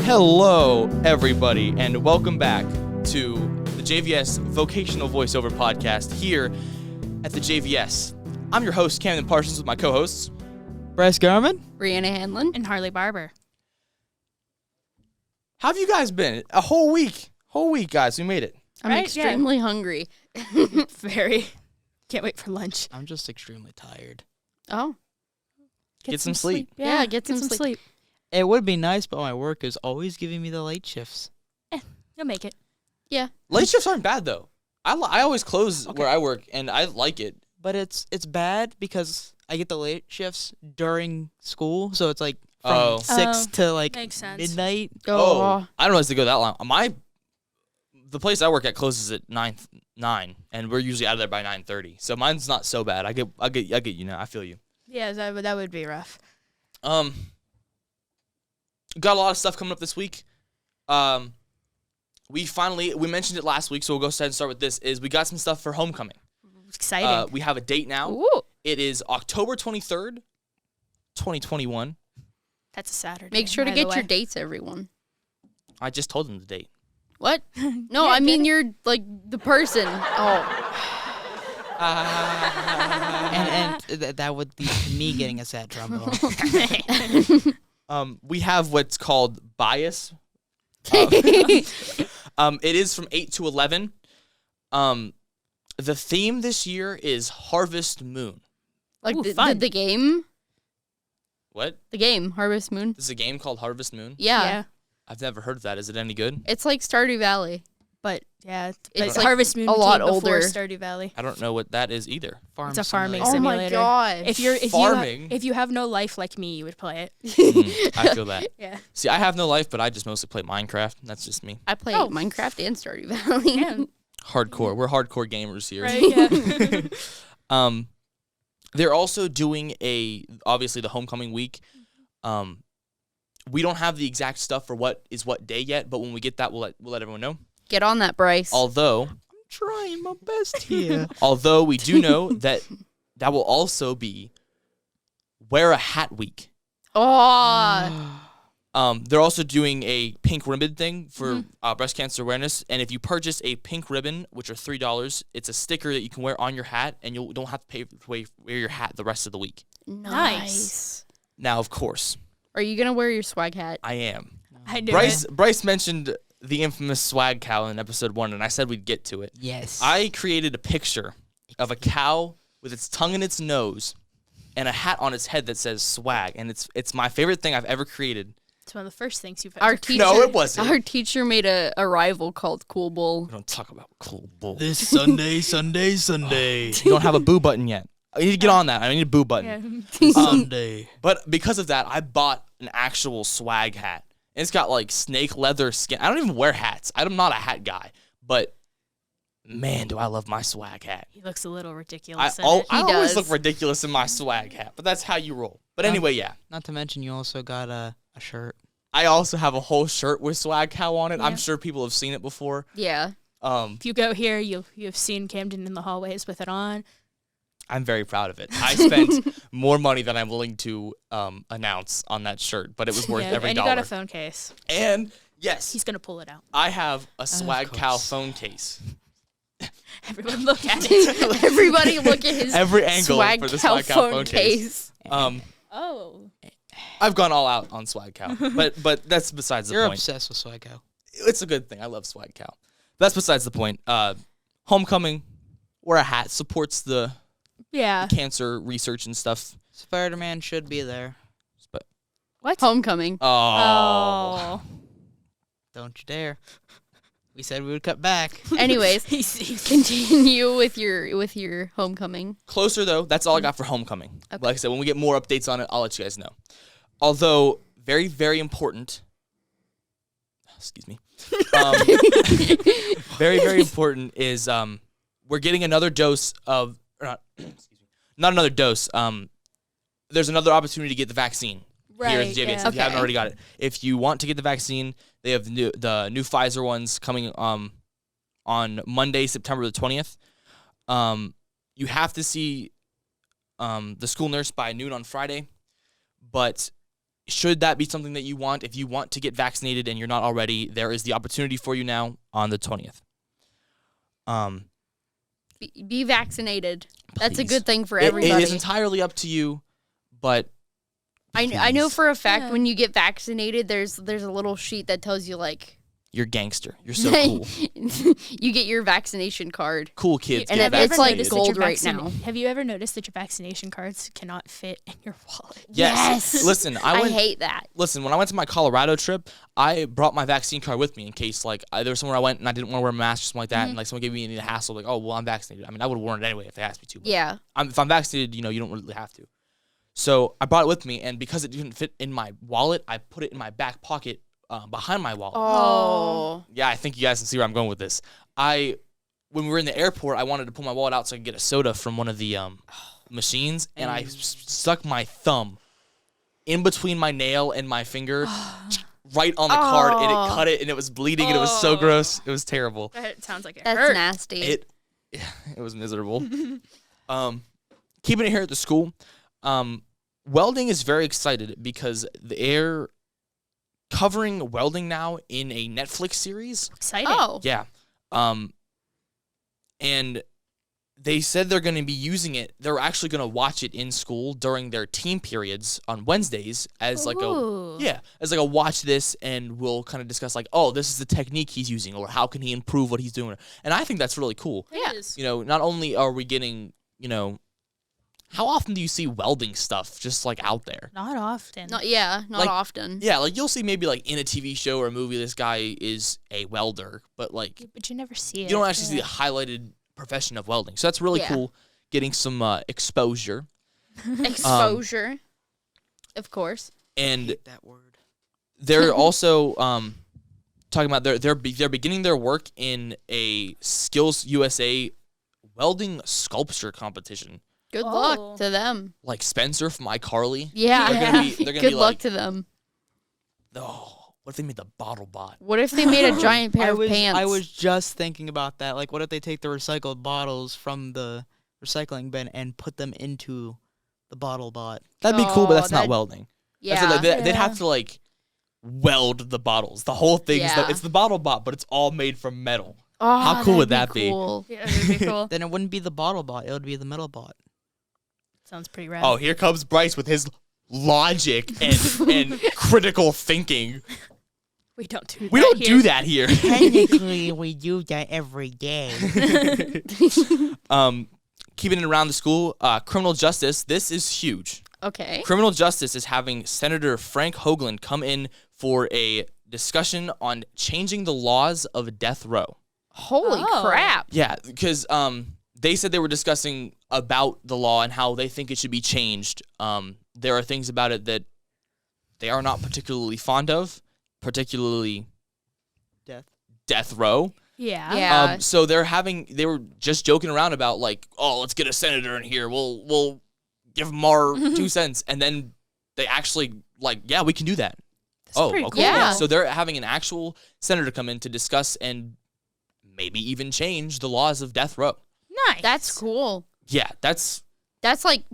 Hello, everybody, and welcome back to the JVS Vocational Voiceover Podcast here at the JVS. I'm your host, Camden Parsons, with my co-hosts, Bryce Garman, Brianna Hanlon, and Harley Barber. How have you guys been? A whole week, guys. We made it. I'm extremely hungry. Very. Can't wait for lunch. I'm just extremely tired. Oh. Get some sleep. Yeah, get some sleep. It would be nice, but my work is always giving me the late shifts. You'll make it. Yeah. Late shifts aren't bad, though. I always close where I work, and I like it. But it's bad because I get the late shifts during school, so it's like from 6 to like Makes sense. midnight. Oh, I don't know if to go that long. The place I work at closes at 9, and we're usually out of there by 9:30. So mine's not so bad. I get you now. I feel you. Yeah, that would be rough. Got a lot of stuff coming up this week. We mentioned it last week, so we'll go ahead and start with this. We got some stuff for homecoming. Exciting. We have a date now. Ooh. It is October 23rd, 2021. That's a Saturday. Make sure to by the get your way. dates, everyone. I just told them the date. What? No, I mean you're like the person. Oh. And that would be me getting a sad drum roll. We have what's called bias. It is from 8 to 11. The theme this year is Harvest Moon. Like Ooh, the fun. game? What? The game, Harvest Moon. This is a game called Harvest Moon? Yeah. I've never heard of that. Is it any good? It's like Stardew Valley. But yeah, It's like like Harvest Moon a lot came before older. Stardew Valley. I don't know what that is either. It's a farming Oh my simulator. gosh. If you have no life like me, you would play it. I feel that. Yeah. See, I have no life, but I just mostly play Minecraft. That's just me. I play Minecraft and Stardew Valley. Yeah. Hardcore. We're hardcore gamers here. Right. Yeah. They're also doing obviously the homecoming week. We don't have the exact stuff for what day yet, but when we get that, we'll let everyone know. Get on that, Bryce. Although I'm trying my best here. although we do know that will also be Wear a Hat Week. Oh. They're also doing a pink ribbon thing for breast cancer awareness, and if you purchase a pink ribbon, which are $3, it's a sticker that you can wear on your hat, and you don't have to pay to wear your hat the rest of the week. Nice. Now, of course, Are you going to wear your swag hat? I am. I knew Bryce mentioned the infamous swag cow in episode 1, and I said we'd get to it. Yes. I created a picture of a cow with its tongue in its nose and a hat on its head that says swag, and it's my favorite thing I've ever created. It's one of the first things you've Our ever teacher, No, it wasn't. Our teacher made a rival called Cool Bull. We don't talk about cool bull. This Sunday. You don't have a boo button yet. I need to get on that. I need a boo button. Yeah. Sunday. But because of that, I bought an actual swag hat. It's got like snake leather skin. I don't even wear hats. I'm not a hat guy. But man, do I love my swag hat. He looks a little I ridiculous in it. always does. look ridiculous in my swag hat, but that's how you roll. But anyway, yeah. Not to mention you also got a shirt. I also have a whole shirt with swag cow on it. Yeah. I'm sure people have seen it before. Yeah. If you go here, you've seen Camden in the hallways with it on. I'm very proud of it. I spent more money than I'm willing to announce on that shirt, but it was worth every and dollar. you got a phone case. And yes, He's gonna pull it out. I have a swag cow course. phone case. Everyone look at it. Everybody look at his Every angle swag for the cow swag cow phone case. Oh. I've gone all out on swag cow, but that's besides the You're point. obsessed with swag cow. It's a good thing. I love swag cow. That's besides the point. Homecoming, wear a hat, supports the Yeah. cancer research and stuff. Spider-Man should be there. But What? Homecoming. Oh. Don't you dare. We said we would cut back. Anyways, He's continue with your homecoming. closer though. That's all I got for homecoming. Okay. Like I said, when we get more updates on it, I'll let you guys know. Although very, very important. Excuse me. Very, very important is we're getting another dose of not another dose. There's another opportunity to get the vaccine here at the JVS yeah. if you haven't Okay. already got it. If you want to get the vaccine, they have the new Pfizer ones coming on Monday, September the 20th. You have to see the school nurse by noon on Friday, but should that be something that you want, if you want to get vaccinated and you're not already, there is the opportunity for you now on the 20th. Be vaccinated. That's a Please. good thing for everybody. It is entirely up to you, but I know please. for a fact when you get vaccinated, there's a little sheet that tells you like You're gangster. You're so cool. you get your vaccination card. Cool kids. And get it's like vaccinated. gold right now. Have you ever noticed that your vaccination cards cannot fit in your wallet? Yes. Listen, I hate that. Listen, when I went to my Colorado trip, I brought my vaccine card with me in case like there was somewhere I went and I didn't want to wear a mask or something like that, and like someone gave me any hassle, like, oh well, I'm vaccinated. I mean, I would have worn it anyway if they asked me to. But Yeah. if I'm vaccinated, you don't really have to. So I brought it with me, and because it didn't fit in my wallet, I put it in my back pocket behind my wallet. Oh. Yeah, I think you guys can see where I'm going with this. When we were in the airport, I wanted to pull my wallet out so I could get a soda from one of the machines, and I stuck my thumb in between my nail and my finger right on the card, and it cut it, and it was bleeding, and it was so gross. It was terrible. That sounds like it That's hurt. nasty. It was miserable. Keeping it here at the school, welding is very excited because they're covering welding now in a Netflix series. Exciting. Oh. Yeah. And they said they're going to be using it. They're actually going to watch it in school during their team periods on Wednesdays as like Ooh. a watch this, and we'll kind of discuss like, oh, this is the technique he's using, or how can he improve what he's doing. And I think that's really cool. Yeah. It is. Not only are we getting, how often do you see welding stuff just like out there? Not often. Not Like- often. Yeah, like you'll see maybe like in a TV show or a movie, this guy is a welder, but like But you never see it. you don't actually see the highlighted profession of welding. So that's really Yeah. cool, getting some exposure. Exposure. Of course. And That word. they're also talking about they're beginning their work in a Skills USA welding sculpture competition. Good Oh. luck to them. Like Spencer from iCarly. Yeah. They're gonna Good be luck like, to them. oh, what if they made the bottle bot? What if they made a giant pair of pants? I was just thinking about that. Like, what if they take the recycled bottles from the recycling bin and put them into the bottle bot? That'd be cool, but Oh, that's not that- welding. Yeah. That's they'd have to like weld the bottles. The whole thing Yeah. it's the bottle bot, but it's all made from metal. Oh, How cool would that'd that be? cool. Yeah, it would be cool. Then it wouldn't be the bottle bot. It would be the metal bot. Sounds pretty rad. Oh, here comes Bryce with his logic and critical thinking. We don't do that We don't here. do that here. Technically, we do that every day. Keeping it around the school, criminal justice. This is huge. Okay. Criminal justice is having Senator Frank Hoagland come in for a discussion on changing the laws of death row. Holy Oh. crap. Yeah, because they said they were discussing about the law and how they think it should be changed. There are things about it that they are not particularly fond of, particularly death row. Yeah. Yeah. So they were just joking around about like, oh, let's get a senator in here. We'll give them our 2 cents, and then they actually like, yeah, we can do that. pretty Okay. cool. Yeah. So they're having an actual senator come in to discuss and maybe even change the laws of death row. Nice. That's cool. Yeah, that's That's like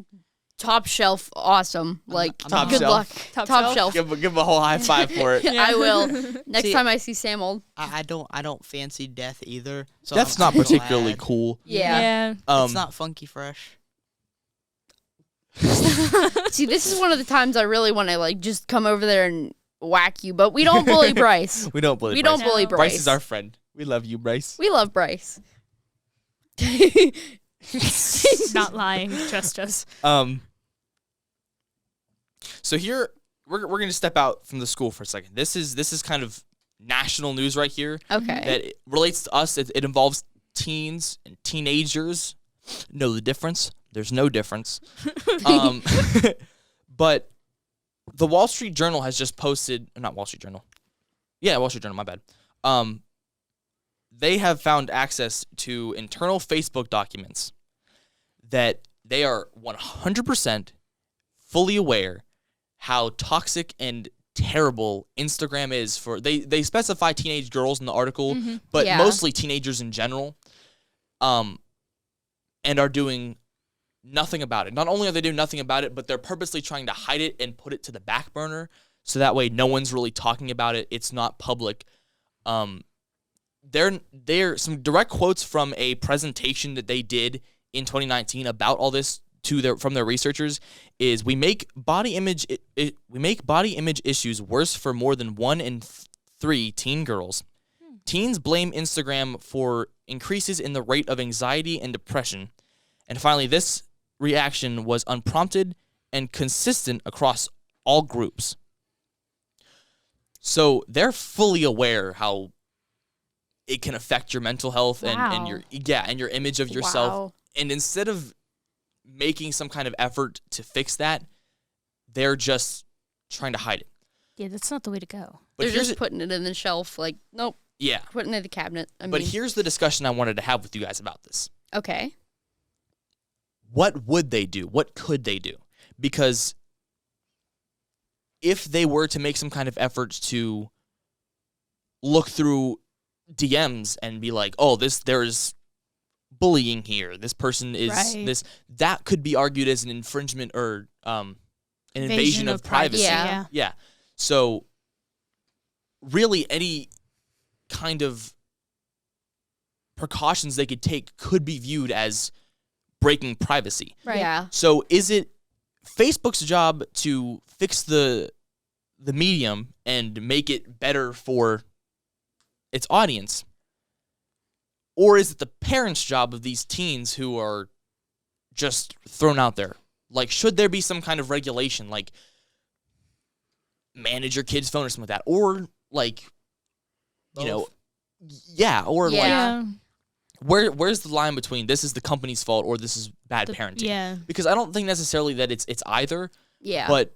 top shelf awesome. Like Top good shelf. luck. Top Top shelf? shelf. give him a whole high five for it. I will. Next See- time I see Sam old. I don't fancy death either. So That's I'm not particularly glad. cool. Yeah. It's not funky fresh. See, this is one of the times I really want to like just come over there and whack you, but we don't bully Bryce. We don't bully We Bryce. don't bully No. Bryce. Bryce is our friend. We love you, Bryce. We love Bryce. Not lying, just us. So here we're gonna step out from the school for a second. This is kind of national news right here Okay. that it relates to us. It involves teens and teenagers. Know the difference? There's no difference. But the Wall Street Journal has just posted, not Wall Street Journal. Yeah, Wall Street Journal, my bad. They have found access to internal Facebook documents that they are 100% fully aware how toxic and terrible Instagram is for they specify teenage girls in the article, but Yeah. mostly teenagers in general, and are doing nothing about it. Not only are they doing nothing about it, but they're purposely trying to hide it and put it to the back burner so that way no one's really talking about it. It's not public. There some direct quotes from a presentation that they did in 2019 about all this from their researchers is we make body image issues worse for more than 1 in 3 teen girls. Teens blame Instagram for increases in the rate of anxiety and depression. And finally, this reaction was unprompted and consistent across all groups. So they're fully aware how it can affect your mental health and your image of yourself. Wow. And instead of making some kind of effort to fix that, they're just trying to hide it. Yeah, that's not the way to go. But They're just putting it in the shelf, like, nope, yeah. putting it in the cabinet. But here's the discussion I wanted to have with you guys about this. Okay. What would they do? What could they do? Because if they were to make some kind of effort to look through DMs and be like, oh, there's bullying here. This person is this. That could be argued as an infringement or an invasion of privacy. Yeah. So really any kind of precautions they could take could be viewed as breaking privacy. Right. Yeah. So is it Facebook's job to fix the medium and make it better for its audience? Or is it the parents' job of these teens who are just thrown out there? Like, should there be some kind of regulation, like manage your kid's phone or something like that? Or, like, Both. you know, yeah, or Yeah. like, where's the line between this is the company's fault or this is bad parenting? Yeah. Because I don't think necessarily that it's either, Yeah. but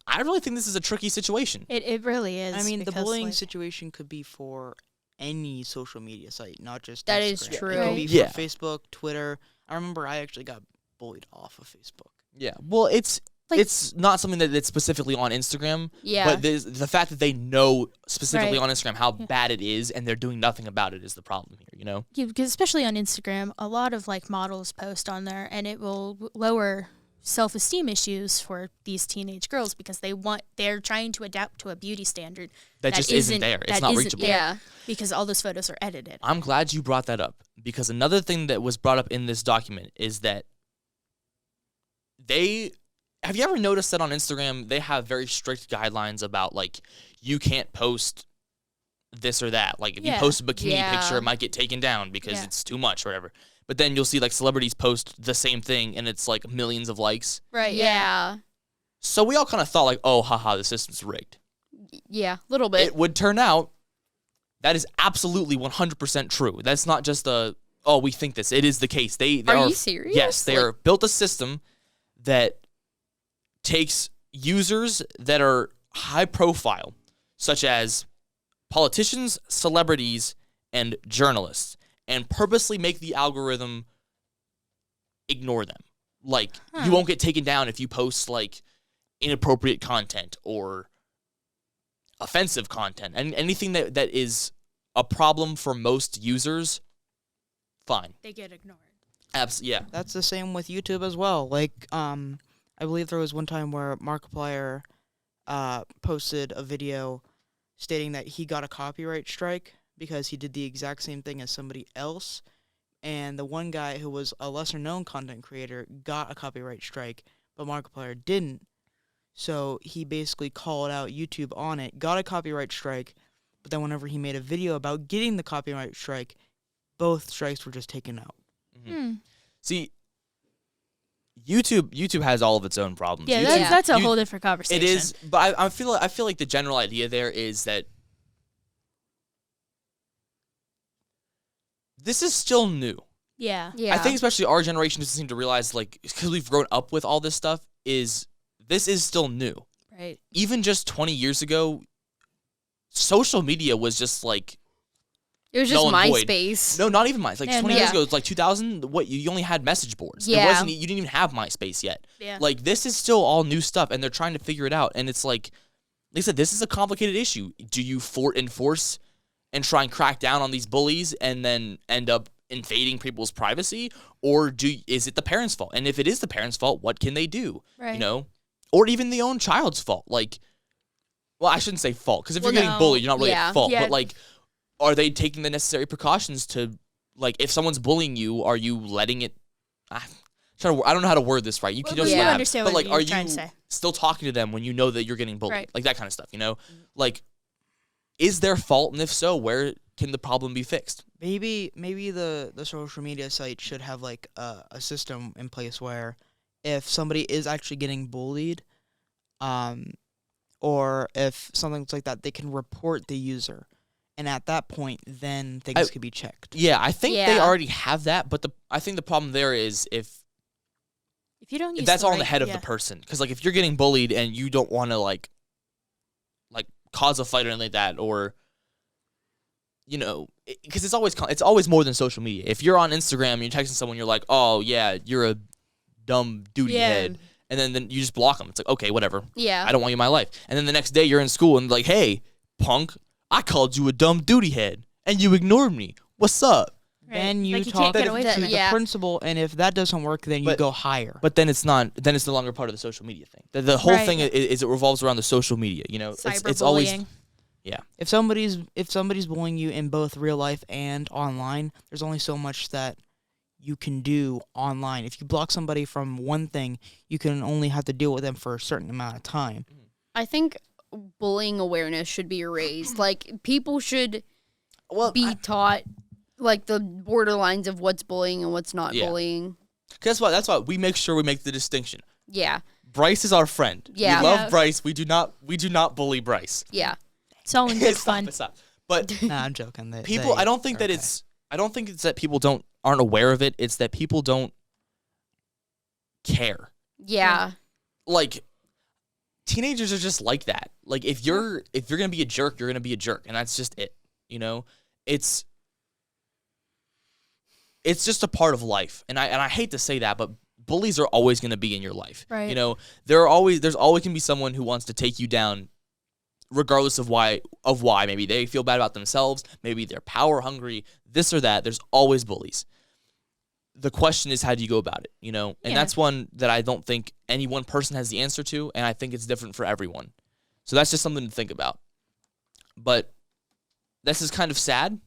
I really think this is a tricky situation. It really is. I mean, the because, bullying like, situation could be for any social media site, not just That Instagram. is true. It could be for Yeah. Facebook, Twitter. I remember I actually got bullied off of Facebook. Yeah. Well, it's Like- it's not something that's specifically on Instagram. Yeah. But the fact that they know specifically Right. on Instagram how bad it is and they're doing nothing about it is the problem here, you know? Yeah, because especially on Instagram, a lot of like models post on there, and it will lower self-esteem issues for these teenage girls because they're trying to adapt to a beauty standard That just isn't there. It's that not isn't reachable. there Yeah. because all those photos are edited. I'm glad you brought that up because another thing that was brought up in this document is that have you ever noticed that on Instagram they have very strict guidelines about like you can't post this or that. Like if you Yeah. post a bikini Yeah. picture, it might get taken down because Yeah. it's too much or whatever. But then you'll see like celebrities post the same thing and it's like millions of likes. Right. Yeah. So we all kind of thought like, oh, haha, the system's rigged. Yeah. A little bit. It would turn out that is absolutely 100% true. That's not just we think this. It is the case. They Are you serious? Yes, they are built a system that takes users that are high profile, such as politicians, celebrities, and journalists, and purposely make the algorithm ignore them. Like, you won't get taken down if you post, like, inappropriate content or offensive content. And anything that is a problem for most users, fine. They get ignored. Yeah. That's the same with YouTube as well. Like, I believe there was one time where Markiplier posted a video stating that he got a copyright strike because he did the exact same thing as somebody else. And the one guy who was a lesser-known content creator got a copyright strike, but Markiplier didn't. So he basically called out YouTube on it, got a copyright strike, but then whenever he made a video about getting the copyright strike, both strikes were just taken out. See, YouTube has all of its own problems. Yeah, YouTube- that's a you- whole different conversation. It is, but I feel like the general idea there is that this is still new. Yeah. Yeah. I think especially our generation doesn't seem to realize, like, because we've grown up with all this stuff, this is still new. Right. Even just 20 years ago, social media was just like it was just null and void. MySpace. No, not even MySpace. Like Yeah, 20 no. years ago, it's like 2000. What you only had message boards. Yeah. You didn't even have MySpace yet. Yeah. Like this is still all new stuff, and they're trying to figure it out. And it's like I said, this is a complicated issue. Do you enforce and try and crack down on these bullies, and then end up invading people's privacy, or is it the parents' fault? And if it is the parents' fault, what can they do? Right. You know, or even the own child's fault. Like, well, I shouldn't say fault, because if you're Well, getting no. bullied, you're not really Yeah. at fault. Yeah. But like, are they taking the necessary precautions to, like, if someone's bullying you, are you letting it? I don't know how to word this right. You can Well, just you let it understand happen. But what like, you're are trying you to say. still talking to them when you know that you're getting bullied? Right. Like that kind of stuff. You know, like, is their fault, and if so, where can the problem be fixed? Maybe the social media site should have like a system in place where if somebody is actually getting bullied, or if something's like that, they can report the user, and at that point, then things could be checked. Yeah, I think they Yeah. already have that, but I think the problem there is if If you don't use that's the all in the right- head of yeah. the person. Because like if you're getting bullied and you don't want to like cause a fight or anything like that, or you know, because it's always more than social media. If you're on Instagram and you're texting someone, you're like, oh yeah, you're a dumb duty Yeah. head, and then you just block them. It's like, okay, whatever. Yeah. I don't want you in my life. And then the next day you're in school and like, hey, punk, I called you a dumb duty head and you ignored me. What's up? Right. Then you like you talk can't get to away the- from it. yeah. principal, and if that doesn't work, then you But- go higher. But then it's not. Then it's no longer part of the social media thing. The whole Right. thing is it revolves around the social media. You know, it's always Cyberbullying. If somebody's bullying you in both real life and online, there's only so much that you can do online. If you block somebody from one thing, you can only have to deal with them for a certain amount of time. I think bullying awareness should be raised. Like people should be taught like the borderlines of what's bullying and what's not Yeah. bullying. That's why we make sure we make the distinction. Yeah. Bryce is our friend. Yeah. We love Yeah. Bryce. We do not bully Bryce. Yeah. It's all in good Stop fun. it, stop. But Nah, I'm joking. people, I don't think that I don't think it's that people aren't aware of it. It's that people don't care. Yeah. Like teenagers are just like that. Like if you're gonna be a jerk, you're gonna be a jerk, and that's just it. You know, it's just a part of life, and I hate to say that, but bullies are always gonna be in your life. Right. You know, there's always gonna be someone who wants to take you down, regardless of why. Maybe they feel bad about themselves. Maybe they're power hungry. This or that. There's always bullies. The question is, how do you go about it? You know, and Yeah. that's one that I don't think any one person has the answer to, and I think it's different for everyone. So that's just something to think about. But this is kind of sad.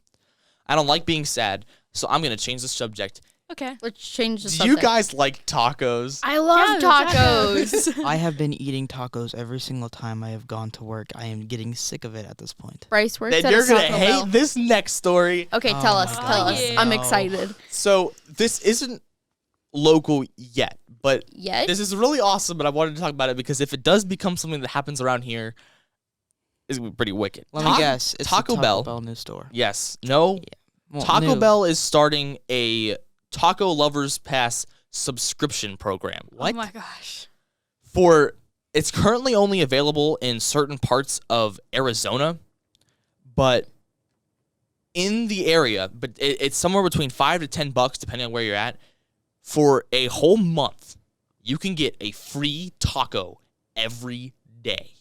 I don't like being sad, so I'm gonna change the subject. Okay. Let's change the Do subject. you guys like tacos? I love Yeah, tacos. I have been eating tacos every single time I have gone to work. I am getting sick of it at this point. Bryce works Then at you're a gonna Taco hate Bell. this next story. Okay, Oh tell my us. God. Tell us. Yeah. I'm No. excited. So this isn't local yet, but Yet? this is really awesome. But I wanted to talk about it because if it does become something that happens around here, it's gonna be pretty wicked. Let me guess. It's Taco the Bell. Bell news store. Yes. No. Well, Taco new. Bell is starting a Taco Lovers Pass subscription program. Oh my gosh. It's currently only available in certain parts of Arizona, but in the area, but it's somewhere between $5 to $10 depending on where you're at. For a whole month, you can get a free taco every day.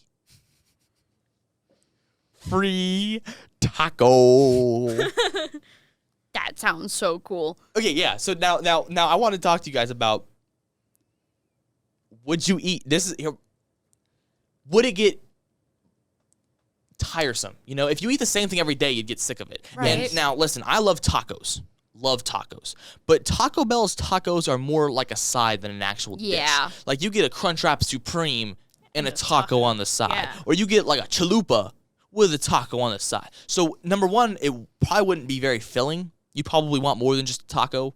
Free taco. That sounds so cool. Okay, yeah. So now I want to talk to you guys about, would you eat would it get tiresome? You know, if you eat the same thing every day, you'd get sick of it. Right. And now listen, I love tacos. Love tacos. But Taco Bell's tacos are more like a side than an actual Yeah. dish. Like you get a Crunchwrap Supreme and a taco on the side. Yeah. Or you get like a chalupa with a taco on the side. So number one, it probably wouldn't be very filling. You probably want more than just a taco.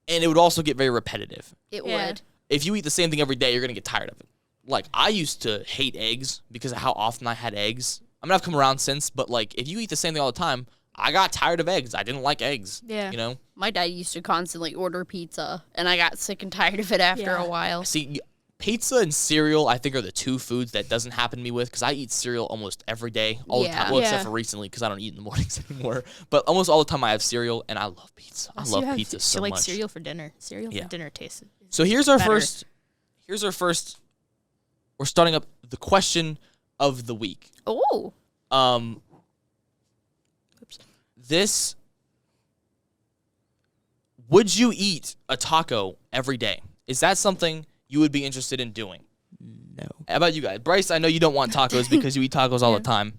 And it would also get very repetitive. It Yeah. would. If you eat the same thing every day, you're going to get tired of it. Like, I used to hate eggs because of how often I had eggs. I mean, I've come around since, but, like, if you eat the same thing all the time, I got tired of eggs. I didn't like eggs. Yeah. You know? My dad used to constantly order pizza, and I got sick and tired of it after Yeah. a while. See, pizza and cereal, I think, are the two foods that doesn't happen to me with because I eat cereal almost every day, all the Yeah. time. Well, except Yeah. for recently because I don't eat in the mornings anymore. But almost all the time I have cereal, and I love pizza. I Also, love you have- pizza so you like much. cereal for dinner. Cereal Yeah. for dinner tastes. So here's our better. first. We're starting up the question of the week. Oh. This would you eat a taco every day? Is that something you would be interested in doing? No. How about you guys? Bryce, I know you don't want tacos because you eat tacos all the time.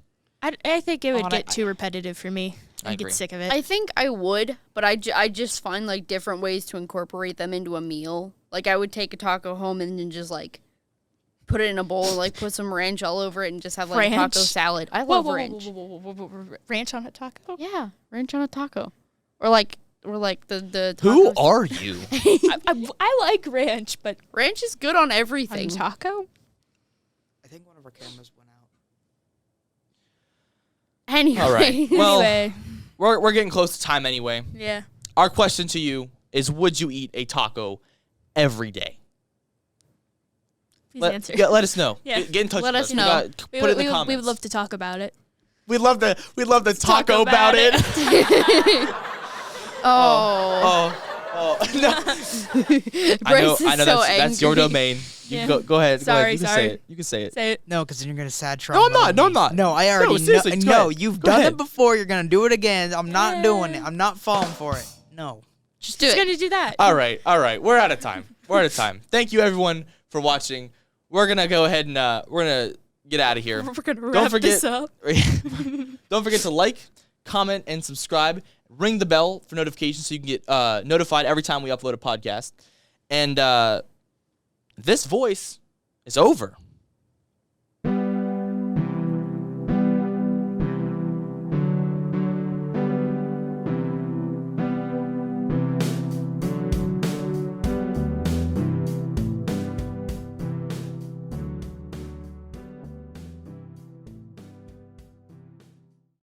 I think it would get too repetitive for me. I I'd agree. get sick of it. I think I would, but I just find like different ways to incorporate them into a meal. Like I would take a taco home and then just like put it in a bowl and like put some ranch all over it and just have like Ranch? taco salad. I love ranch. Ranch on a taco? Yeah, ranch on a taco, or like the tacos. Who are you? I like ranch, but Ranch is good on on everything. taco? I think one of our cameras went out. Anyway, All right. Well, Anyway, we're getting close to time anyway. yeah. Our question to you is, would you eat a taco every day? Please Let, answer. let us know. Yeah. Get in touch Let with us us. know. Put it in the we comments. would love to talk about it. We'd love to taco about about it. oh, No. Bryce is I know so that's your angry. domain. You Yeah. can go ahead. Sorry, You can sorry. say it. You can say it. Say it. No, because then you're gonna sad No, I'm trauma. not. No, I'm not. No, I already know. seriously, go No, ahead. you've Go done ahead. it before. You're gonna do it again. I'm not doing it. I'm not falling for it. No. just do Just it. gonna do that. All right. We're out of time. Thank you everyone for watching. We're gonna go ahead and we're gonna get out of here. We're gonna wrap this up. Don't forget to like, comment, and subscribe. Ring the bell for notifications so you can get notified every time we upload a podcast. And this voice is over.